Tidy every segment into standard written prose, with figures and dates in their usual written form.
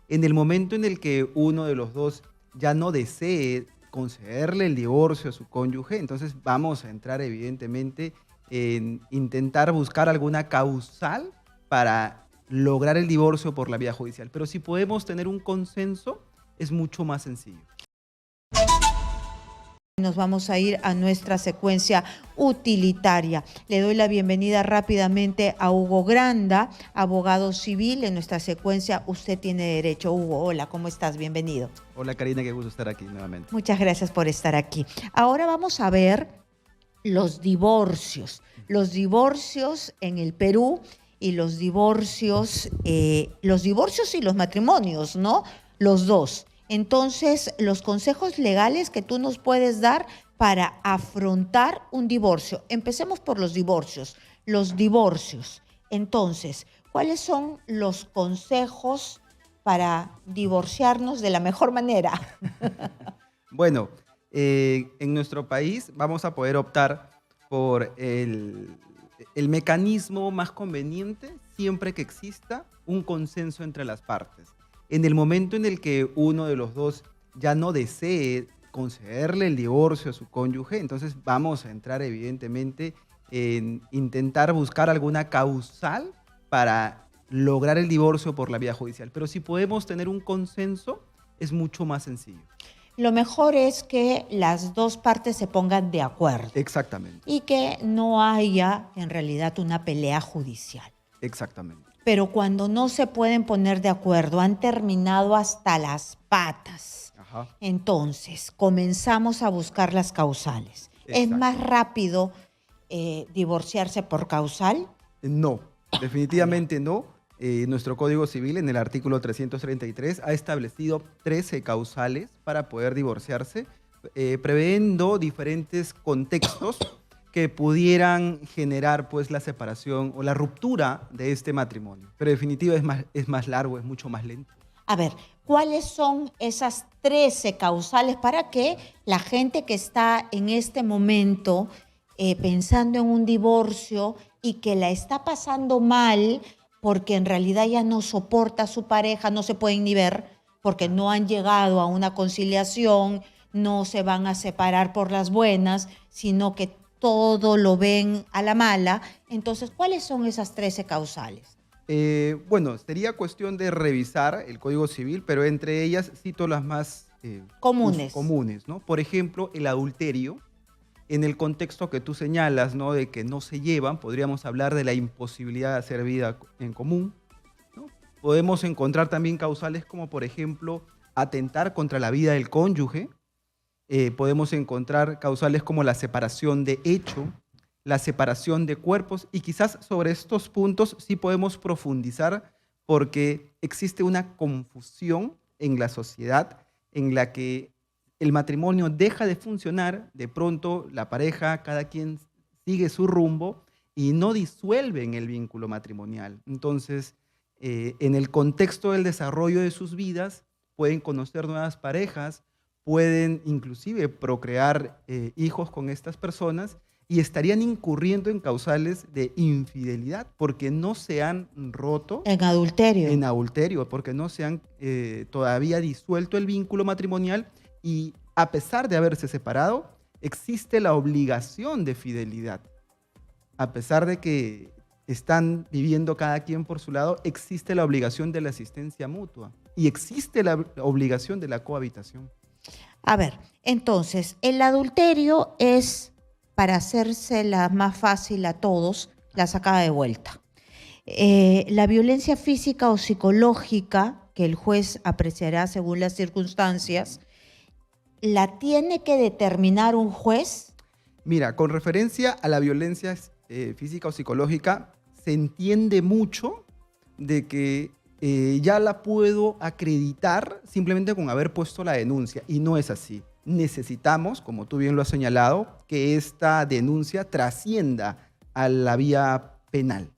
En el momento en el que uno de los dos ya no desee concederle el divorcio a su cónyuge, entonces vamos a entrar evidentemente en intentar buscar alguna causal para lograr el divorcio por la vía judicial. Pero si podemos tener un consenso, es mucho más sencillo. Nos vamos a ir a nuestra secuencia utilitaria. Le doy la bienvenida rápidamente a Hugo Granda, abogado civil. En nuestra secuencia Usted tiene derecho. Hugo, hola, ¿cómo estás? Bienvenido. Hola Karina, qué gusto estar aquí nuevamente. Muchas gracias por estar aquí. Ahora vamos a ver los divorcios en el Perú y los divorcios y los matrimonios, ¿no? Los dos. Entonces, los consejos legales que tú nos puedes dar para afrontar un divorcio. Empecemos por los divorcios. Los divorcios. Entonces, ¿cuáles son los consejos para divorciarnos de la mejor manera? Bueno, en nuestro país vamos a poder optar por el mecanismo más conveniente siempre que exista un consenso entre las partes. En el momento en el que uno de los dos ya no desee concederle el divorcio a su cónyuge, entonces vamos a entrar evidentemente en intentar buscar alguna causal para lograr el divorcio por la vía judicial. Pero si podemos tener un consenso, es mucho más sencillo. Lo mejor es que las dos partes se pongan de acuerdo. Exactamente. Y que no haya en realidad una pelea judicial. Exactamente. Pero cuando no se pueden poner de acuerdo, han terminado hasta las patas. Ajá. Entonces, comenzamos a buscar las causales. Exacto. ¿Es más rápido divorciarse por causal? No, definitivamente no. Nuestro Código Civil, en el artículo 333, ha establecido 13 causales para poder divorciarse, previendo diferentes contextos que pudieran generar pues la separación o la ruptura de este matrimonio. Pero en definitiva es más largo, es mucho más lento. A ver, ¿cuáles son esas 13 causales para que la gente que está en este momento pensando en un divorcio y que la está pasando mal porque en realidad ya no soporta a su pareja, no se pueden ni ver porque no han llegado a una conciliación, no se van a separar por las buenas, sino que todo lo ven a la mala? Entonces, ¿cuáles son esas 13 causales? Bueno, sería cuestión de revisar el Código Civil, pero entre ellas cito las más comunes, ¿no? Por ejemplo, el adulterio. En el contexto que tú señalas, ¿no? De que no se llevan, podríamos hablar de la imposibilidad de hacer vida en común, ¿no? Podemos encontrar también causales como, por ejemplo, atentar contra la vida del cónyuge. Podemos encontrar causales como la separación de hecho, la separación de cuerpos, y quizás sobre estos puntos sí podemos profundizar porque existe una confusión en la sociedad en la que el matrimonio deja de funcionar, de pronto la pareja, cada quien sigue su rumbo y no disuelven el vínculo matrimonial. Entonces, en el contexto del desarrollo de sus vidas, pueden conocer nuevas parejas, pueden inclusive procrear hijos con estas personas y estarían incurriendo en causales de infidelidad porque no se han roto. En adulterio. En adulterio, porque no se han todavía disuelto el vínculo matrimonial y a pesar de haberse separado, existe la obligación de fidelidad. A pesar de que están viviendo cada quien por su lado, existe la obligación de la asistencia mutua y existe la obligación de la cohabitación. A ver, entonces, el adulterio es, para hacérsela más fácil a todos, la sacada de vuelta. La violencia física o psicológica, que el juez apreciará según las circunstancias, ¿la tiene que determinar un juez? Mira, con referencia a la violencia física o psicológica, se entiende mucho de que ya la puedo acreditar simplemente con haber puesto la denuncia, y no es así. Necesitamos, como tú bien lo has señalado, que esta denuncia trascienda a la vía penal,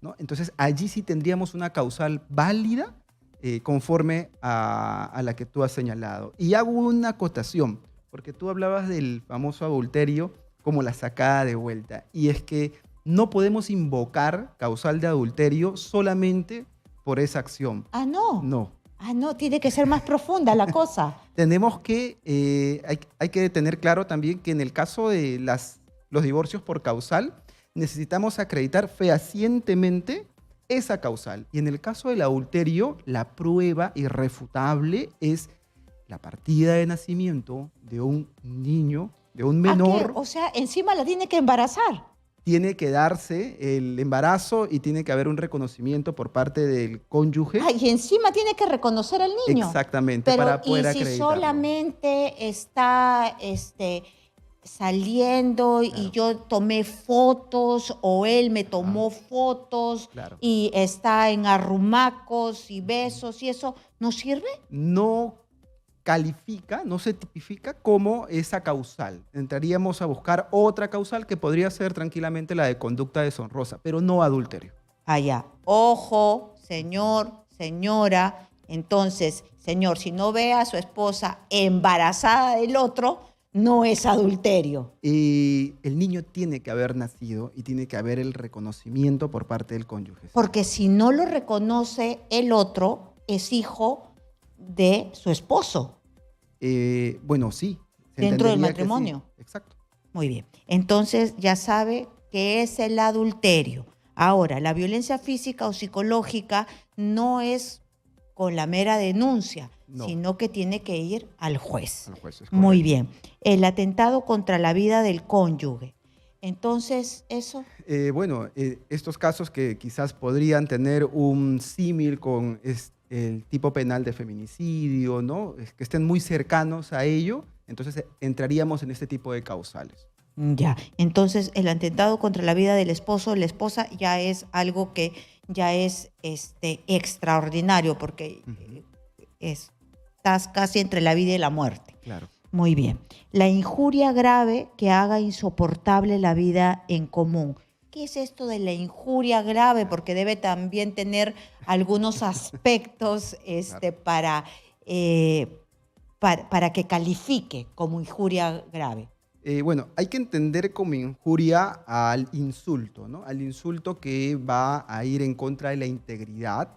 ¿no? Entonces, allí sí tendríamos una causal válida conforme a la que tú has señalado. Y hago una acotación, porque tú hablabas del famoso adulterio como la sacada de vuelta, y es que no podemos invocar causal de adulterio solamente por esa acción. Ah, no. No. Ah, no, tiene que ser más profunda la cosa. Tenemos que, hay que tener claro también que en el caso de los divorcios por causal, necesitamos acreditar fehacientemente esa causal. Y en el caso del adulterio, la prueba irrefutable es la partida de nacimiento de un niño, de un menor. O sea, encima la tiene que embarazar. Tiene que darse el embarazo y tiene que haber un reconocimiento por parte del cónyuge. Y encima tiene que reconocer al niño. Exactamente, pero, para poder acreditarlo. ¿y si solamente está saliendo y yo tomé fotos o él me tomó fotos y está en arrumacos y besos y eso, ¿no sirve? No califica, no se tipifica como esa causal. Entraríamos a buscar otra causal que podría ser tranquilamente la de conducta deshonrosa, pero no adulterio. Ya. Ojo, señor, señora. Entonces, señor, si no ve a su esposa embarazada del otro, no es adulterio. Y el niño tiene que haber nacido y tiene que haber el reconocimiento por parte del cónyuge. Porque si no lo reconoce el otro, es hijo de su esposo. Bueno, sí. Dentro del matrimonio. Sí. Exacto. Muy bien. Entonces ya sabe qué es el adulterio. Ahora, la violencia física o psicológica no es con la mera denuncia, sino que tiene que ir al juez. Al juez, es muy bien. El atentado contra la vida del cónyuge. Entonces, ¿eso? Bueno, estos casos que quizás podrían tener un símil con el tipo penal de feminicidio, ¿no? Que estén muy cercanos a ello, entonces entraríamos en este tipo de causales. Ya, entonces el atentado contra la vida del esposo o la esposa ya es algo que ya es extraordinario, porque estás casi entre la vida y la muerte. Claro. Muy bien. La injuria grave que haga insoportable la vida en común. ¿Qué es esto de la injuria grave? Porque debe también tener algunos aspectos para que califique como injuria grave. Bueno, hay que entender como injuria al insulto, ¿no? Al insulto que va a ir en contra de la integridad,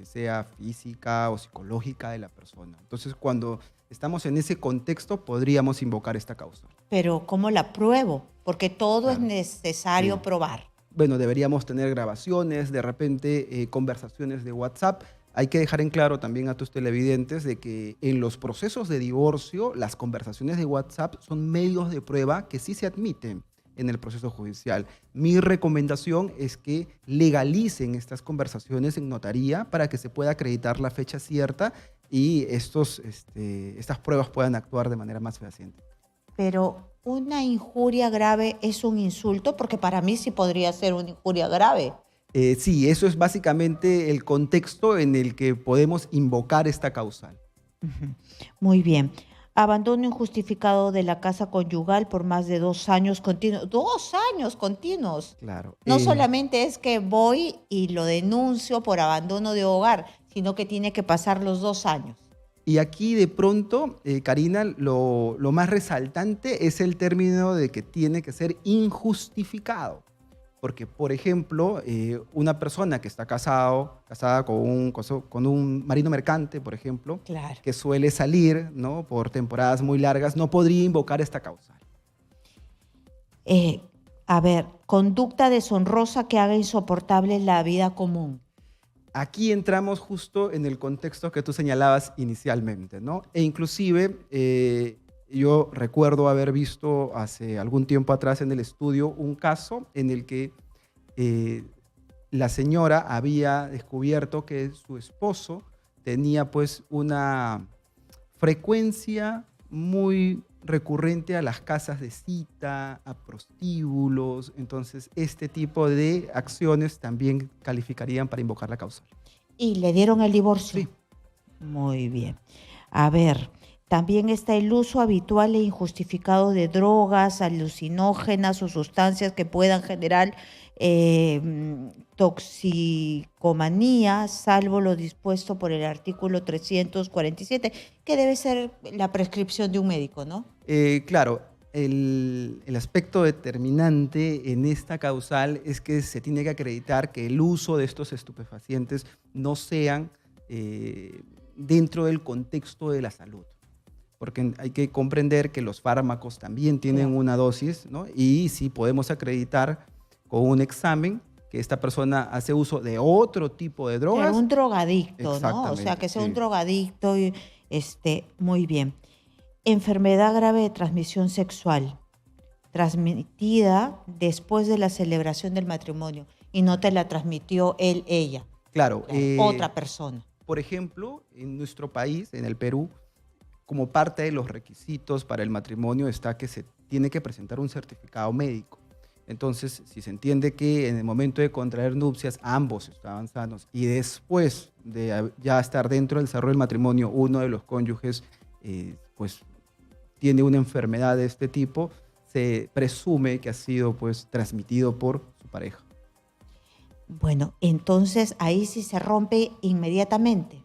sea física o psicológica de la persona. Entonces, cuando estamos en ese contexto, podríamos invocar esta causa. Pero ¿cómo la pruebo? Porque todo es necesario probar. Bueno, deberíamos tener grabaciones, de repente conversaciones de WhatsApp. Hay que dejar en claro también a tus televidentes de que en los procesos de divorcio, las conversaciones de WhatsApp son medios de prueba que sí se admiten en el proceso judicial. Mi recomendación es que legalicen estas conversaciones en notaría para que se pueda acreditar la fecha cierta y estas pruebas puedan actuar de manera más fehaciente. Pero una injuria grave es un insulto, porque para mí sí podría ser una injuria grave. Sí, eso es básicamente el contexto en el que podemos invocar esta causal. Muy bien. Abandono injustificado de la casa conyugal por más de 2 años continuos. 2 años continuos. Claro. No solamente es que voy y lo denuncio por abandono de hogar, sino que tiene que pasar los 2 años. Y aquí de pronto, Karina, lo más resaltante es el término de que tiene que ser injustificado. Porque, por ejemplo, una persona que está casada con un marino mercante, por ejemplo, que suele salir, ¿no?, por temporadas muy largas, no podría invocar esta causa. A ver, conducta deshonrosa que haga insoportable la vida común. Aquí entramos justo en el contexto que tú señalabas inicialmente, ¿no? E inclusive yo recuerdo haber visto hace algún tiempo atrás en el estudio un caso en el que la señora había descubierto que su esposo tenía pues una frecuencia muy recurrente a las casas de cita, a prostíbulos. Entonces, este tipo de acciones también calificarían para invocar la causal. ¿Y le dieron el divorcio? Sí. Muy bien. A ver, también está el uso habitual e injustificado de drogas, alucinógenas o sustancias que puedan generar toxicomanía, salvo lo dispuesto por el artículo 347, que debe ser la prescripción de un médico, ¿no? Claro, el aspecto determinante en esta causal es que se tiene que acreditar que el uso de estos estupefacientes no dentro del contexto de la salud. Porque hay que comprender que los fármacos también tienen una dosis, ¿no? Y si podemos acreditar con un examen que esta persona hace uso de otro tipo de drogas. Pero un drogadicto, ¿no? O sea, que sea un drogadicto. Y, muy bien. Enfermedad grave de transmisión sexual, transmitida después de la celebración del matrimonio, y no te la transmitió él, ella. Claro. Otra persona. Por ejemplo, en nuestro país, en el Perú, como parte de los requisitos para el matrimonio está que se tiene que presentar un certificado médico. Entonces, si se entiende que en el momento de contraer nupcias ambos estaban sanos y después de ya estar dentro del desarrollo del matrimonio, uno de los cónyuges pues tiene una enfermedad de este tipo, se presume que ha sido pues transmitido por su pareja. Bueno, entonces ahí sí se rompe inmediatamente.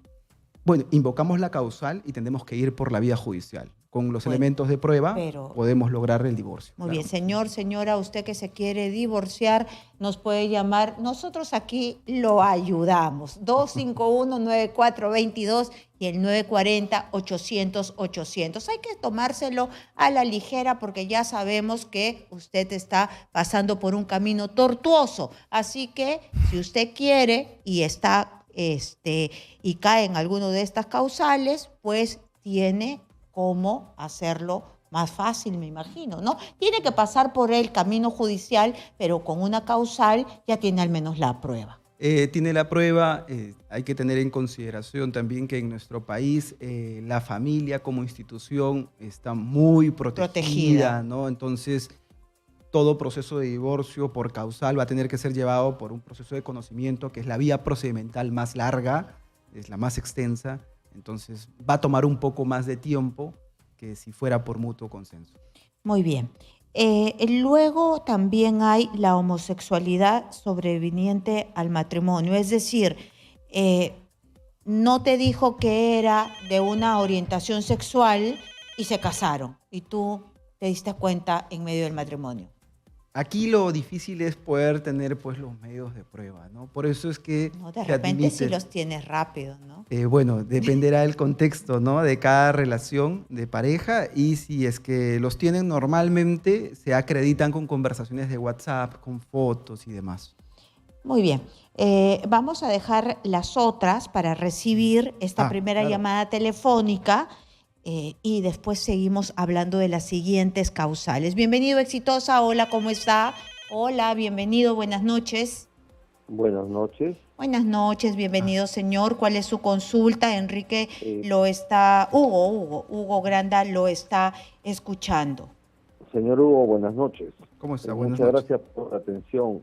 Bueno, invocamos la causal y tendremos que ir por la vía judicial. Con los elementos de prueba podemos lograr el divorcio. Muy bien, señor, señora, usted que se quiere divorciar, nos puede llamar. Nosotros aquí lo ayudamos. 251-9422 y el 940-800-800. Hay que tomárselo a la ligera porque ya sabemos que usted está pasando por un camino tortuoso. Así que si usted quiere y está y cae en alguno de estas causales, pues tiene cómo hacerlo más fácil, me imagino, ¿no? Tiene que pasar por el camino judicial, pero con una causal ya tiene al menos la prueba. Tiene la prueba, hay que tener en consideración también que en nuestro país la familia como institución está muy protegida, ¿no? Entonces, todo proceso de divorcio por causal va a tener que ser llevado por un proceso de conocimiento, que es la vía procedimental más larga, es la más extensa, entonces va a tomar un poco más de tiempo que si fuera por mutuo consenso. Muy bien. Luego también hay la homosexualidad sobreviniente al matrimonio, es decir, no te dijo que era de una orientación sexual y se casaron y tú te diste cuenta en medio del matrimonio. Aquí lo difícil es poder tener pues los medios de prueba, ¿no? Por eso es que no, de repente sí los tienes rápido, ¿no? Bueno, dependerá del contexto, ¿no? De cada relación de pareja y si es que los tienen normalmente, se acreditan con conversaciones de WhatsApp, con fotos y demás. Muy bien. Vamos a dejar las otras para recibir esta primera llamada telefónica. Y después seguimos hablando de las siguientes causales. Bienvenido, Exitosa. Hola, ¿cómo está? Hola, bienvenido, buenas noches. Buenas noches. Buenas noches, bienvenido, señor. ¿Cuál es su consulta? Enrique Hugo Granda lo está escuchando. Señor Hugo, buenas noches. ¿Cómo está? Muchas gracias por la atención.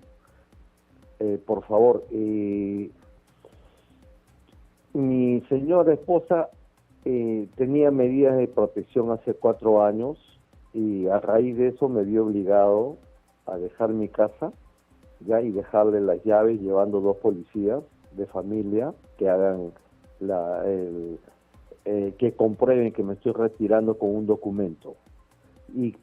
Por favor, mi señora esposa tenía medidas de protección hace 4 años y a raíz de eso me vi obligado a dejar mi casa y dejarle las llaves, llevando 2 policías de familia que hagan que comprueben que me estoy retirando con un documento. Y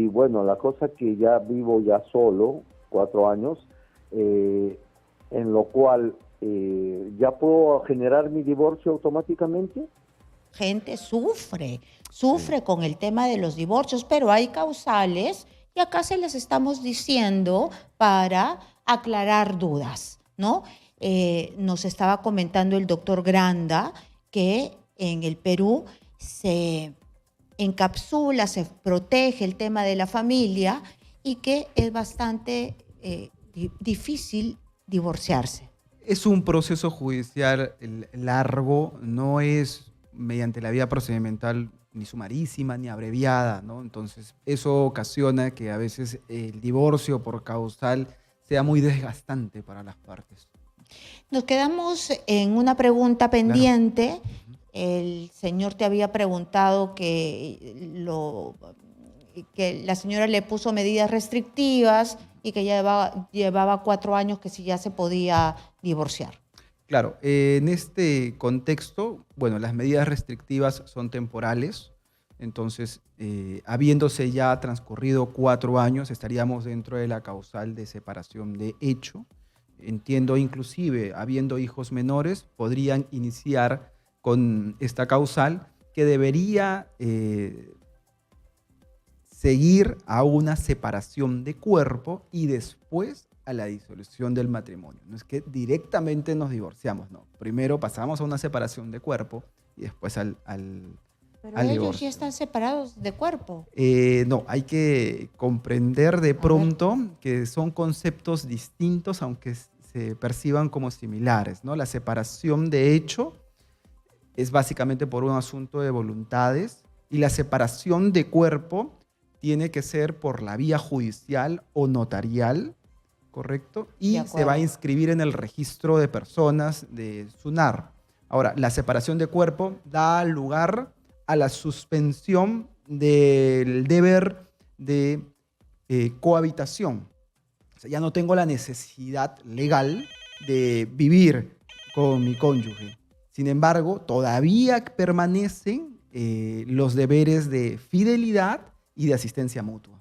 bueno, la cosa que ya vivo ya solo 4 años, en lo cual ya puedo generar mi divorcio automáticamente. Gente sufre con el tema de los divorcios, pero hay causales y acá se les estamos diciendo para aclarar dudas, ¿no? Nos estaba comentando el doctor Granda que en el Perú se encapsula, se protege el tema de la familia y que es bastante difícil divorciarse. Es un proceso judicial largo, no es mediante la vía procedimental ni sumarísima ni abreviada, ¿no? Entonces, eso ocasiona que a veces el divorcio por causal sea muy desgastante para las partes. Nos quedamos en una pregunta pendiente. Claro. El señor te había preguntado que la señora le puso medidas restrictivas y que llevaba 4 años que si ya se podía divorciar. Claro, en este contexto, bueno, las medidas restrictivas son temporales, entonces, habiéndose ya transcurrido 4 años, estaríamos dentro de la causal de separación de hecho. Entiendo, inclusive, habiendo hijos menores, podrían iniciar con esta causal que debería seguir a una separación de cuerpo y después a la disolución del matrimonio. No es que directamente nos divorciamos, no. Primero pasamos a una separación de cuerpo y después al Pero ellos divorcio. Ya están separados de cuerpo. No, hay que comprender de pronto que son conceptos distintos, aunque se perciban como similares, ¿no? La separación de hecho es básicamente por un asunto de voluntades y la separación de cuerpo tiene que ser por la vía judicial o notarial, ¿correcto? Y se va a inscribir en el registro de personas de SUNAR. Ahora, la separación de cuerpo da lugar a la suspensión del deber de cohabitación. O sea, ya no tengo la necesidad legal de vivir con mi cónyuge. Sin embargo, todavía permanecen los deberes de fidelidad y de asistencia mutua.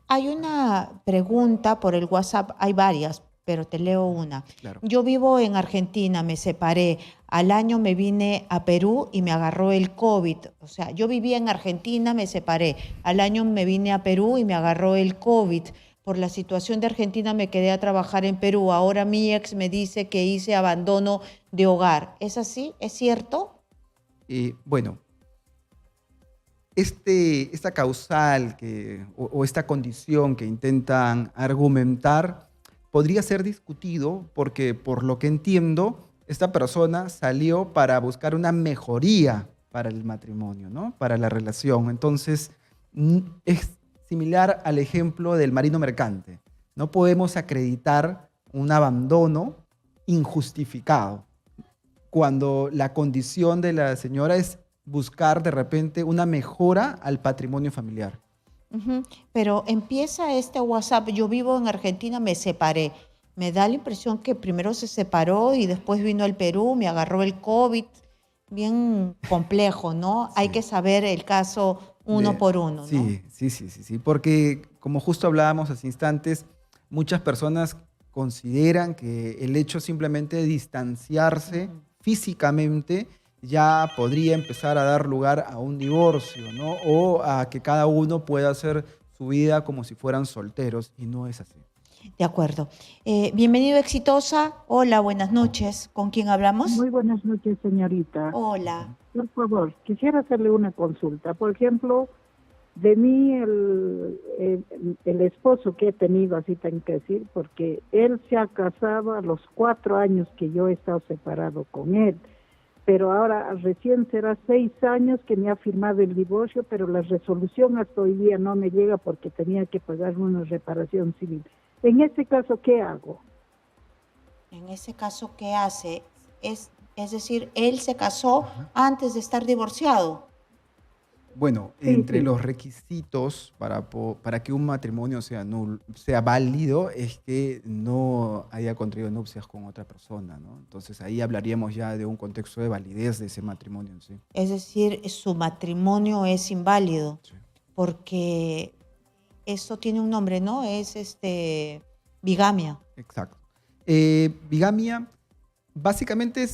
Hay una pregunta por el WhatsApp, hay varias, pero te leo una. Claro. Yo vivo en Argentina, me separé, al año me vine a Perú y me agarró el COVID. O sea, yo vivía en Argentina, me separé, al año me vine a Perú y me agarró el COVID. Por la situación de Argentina me quedé a trabajar en Perú. Ahora mi ex me dice que hice abandono de hogar. ¿Es así? ¿Es cierto? Bueno, esta causal o esta condición que intentan argumentar podría ser discutido porque, por lo que entiendo, esta persona salió para buscar una mejoría para el matrimonio, ¿no? Para la relación. Entonces, es similar al ejemplo del marino mercante. No podemos acreditar un abandono injustificado cuando la condición de la señora es buscar de repente una mejora al patrimonio familiar. Pero empieza este WhatsApp, yo vivo en Argentina, me separé. Me da la impresión que primero se separó y después vino al Perú, me agarró el COVID. Bien complejo, ¿no? Sí. Hay que saber el caso uno por uno, ¿no? Sí, porque como justo hablábamos hace instantes, muchas personas consideran que el hecho simplemente de distanciarse físicamente ya podría empezar a dar lugar a un divorcio, ¿no? O a que cada uno pueda hacer su vida como si fueran solteros, y no es así. De acuerdo. Bienvenido, Exitosa. Hola, buenas noches. ¿Con quién hablamos? Muy buenas noches, señorita. Hola. Por favor, quisiera hacerle una consulta. Por ejemplo, de mí, el esposo que he tenido, así tengo que decir, porque él se ha casado a los 4 años que yo he estado separado con él. Pero ahora recién será 6 años que me ha firmado el divorcio, pero la resolución hasta hoy día no me llega porque tenía que pagar una reparación civil. En este caso, ¿qué hago? En ese caso, ¿qué hace? Es decir, él se casó antes de estar divorciado. Bueno, entre los requisitos para que un matrimonio sea válido es que no haya contraído nupcias con otra persona, ¿no? Entonces ahí hablaríamos ya de un contexto de validez de ese matrimonio en sí. Es decir, su matrimonio es inválido, porque esto tiene un nombre, ¿no? Es bigamia. Exacto. Bigamia básicamente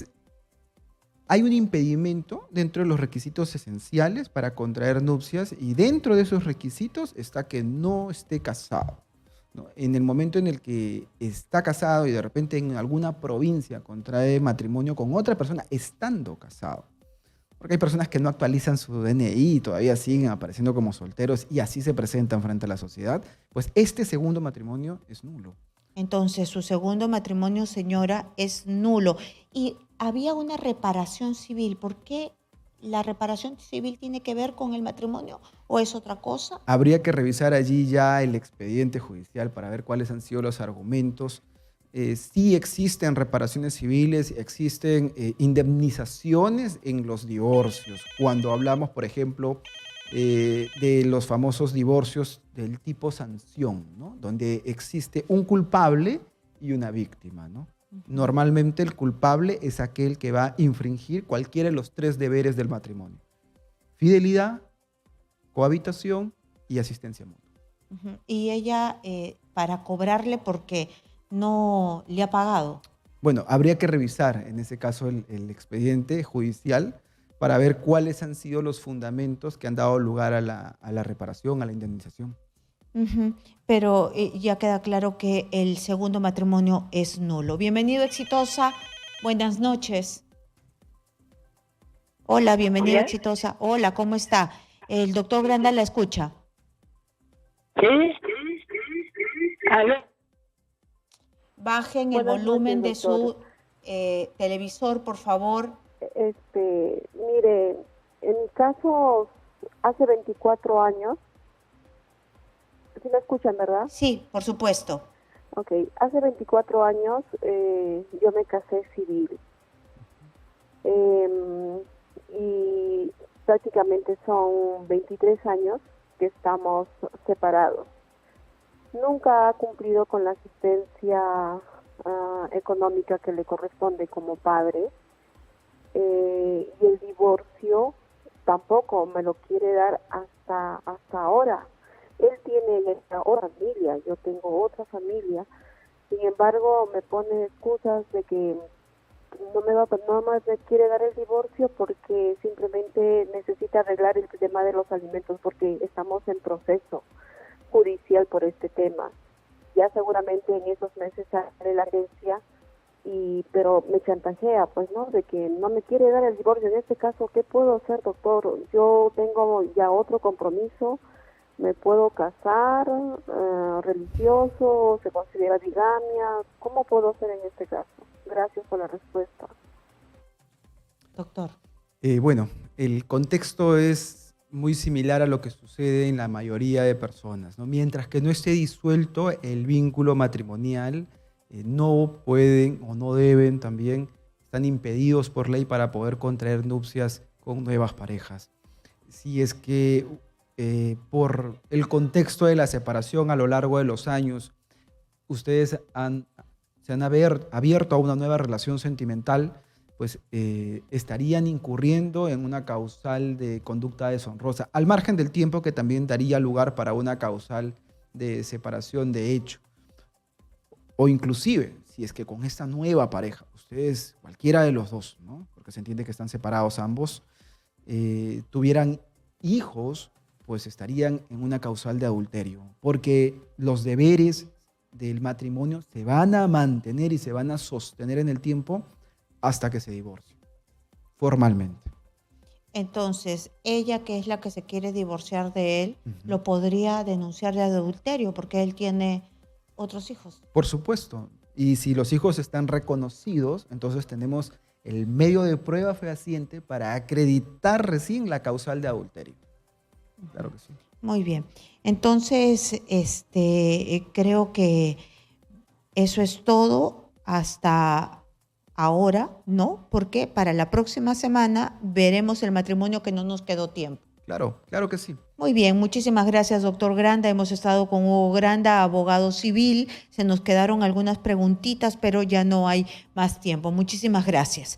hay un impedimento dentro de los requisitos esenciales para contraer nupcias, y dentro de esos requisitos está que no esté casado, ¿no? En el momento en el que está casado y de repente en alguna provincia contrae matrimonio con otra persona estando casado, porque hay personas que no actualizan su DNI y todavía siguen apareciendo como solteros y así se presentan frente a la sociedad, pues este segundo matrimonio es nulo. Entonces, su segundo matrimonio, señora, es nulo. Y había una reparación civil. ¿Por qué la reparación civil tiene que ver con el matrimonio o es otra cosa? Habría que revisar allí ya el expediente judicial para ver cuáles han sido los argumentos. Sí existen reparaciones civiles, existen indemnizaciones en los divorcios. Cuando hablamos, por ejemplo, de los famosos divorcios del tipo sanción, ¿no? Donde existe un culpable y una víctima, ¿no? Normalmente el culpable es aquel que va a infringir cualquiera de los 3 deberes del matrimonio: fidelidad, cohabitación y asistencia mutua. Y ella, para cobrarle, porque no le ha pagado. Bueno, habría que revisar en ese caso el expediente judicial para ver cuáles han sido los fundamentos que han dado lugar a la reparación, a la indemnización. Pero ya queda claro que el segundo matrimonio es nulo. Bienvenido, Exitosa. Buenas noches. Hola, bienvenida, ¿Hola? Exitosa. Hola, ¿cómo está? El doctor Granda la escucha. ¿Sí? ¿Aló? Bajen el Buenas volumen noches, de su televisor, por favor. Mire, en mi caso, hace 24 años, ¿sí me escuchan, verdad? Sí, por supuesto. Ok, hace 24 años yo me casé civil. Y prácticamente son 23 años que estamos separados. Nunca ha cumplido con la asistencia económica que le corresponde como padre, y el divorcio tampoco me lo quiere dar hasta ahora. Él tiene otra familia, yo tengo otra familia, sin embargo me pone excusas de que no más me quiere dar el divorcio porque simplemente necesita arreglar el tema de los alimentos, porque estamos en proceso judicial por este tema. Ya seguramente en esos meses sale la agencia, pero me chantajea, pues, ¿no? De que no me quiere dar el divorcio. En este caso, ¿qué puedo hacer, doctor? Yo tengo ya otro compromiso, me puedo casar, religioso, se considera bigamia. ¿Cómo puedo hacer en este caso? Gracias por la respuesta. Doctor. Bueno, el contexto es muy similar a lo que sucede en la mayoría de personas, ¿no? Mientras que no esté disuelto el vínculo matrimonial, no pueden o no deben también, están impedidos por ley para poder contraer nupcias con nuevas parejas. Si es que por el contexto de la separación a lo largo de los años, ustedes se han abierto a una nueva relación sentimental, pues estarían incurriendo en una causal de conducta deshonrosa, al margen del tiempo que también daría lugar para una causal de separación de hecho. O inclusive, si es que con esta nueva pareja, ustedes, cualquiera de los dos, ¿no? Porque se entiende que están separados ambos, tuvieran hijos, pues estarían en una causal de adulterio, porque los deberes del matrimonio se van a mantener y se van a sostener en el tiempo hasta que se divorcie, formalmente. Entonces, ella, que es la que se quiere divorciar de él, lo podría denunciar de adulterio porque él tiene otros hijos. Por supuesto. Y si los hijos están reconocidos, entonces tenemos el medio de prueba fehaciente para acreditar recién la causal de adulterio. Claro que sí. Muy bien. Entonces, creo que eso es todo hasta ahora, ¿no? Porque para la próxima semana veremos el matrimonio que no nos quedó tiempo. Claro, claro que sí. Muy bien, muchísimas gracias, doctor Granda. Hemos estado con Hugo Granda, abogado civil. Se nos quedaron algunas preguntitas, pero ya no hay más tiempo. Muchísimas gracias.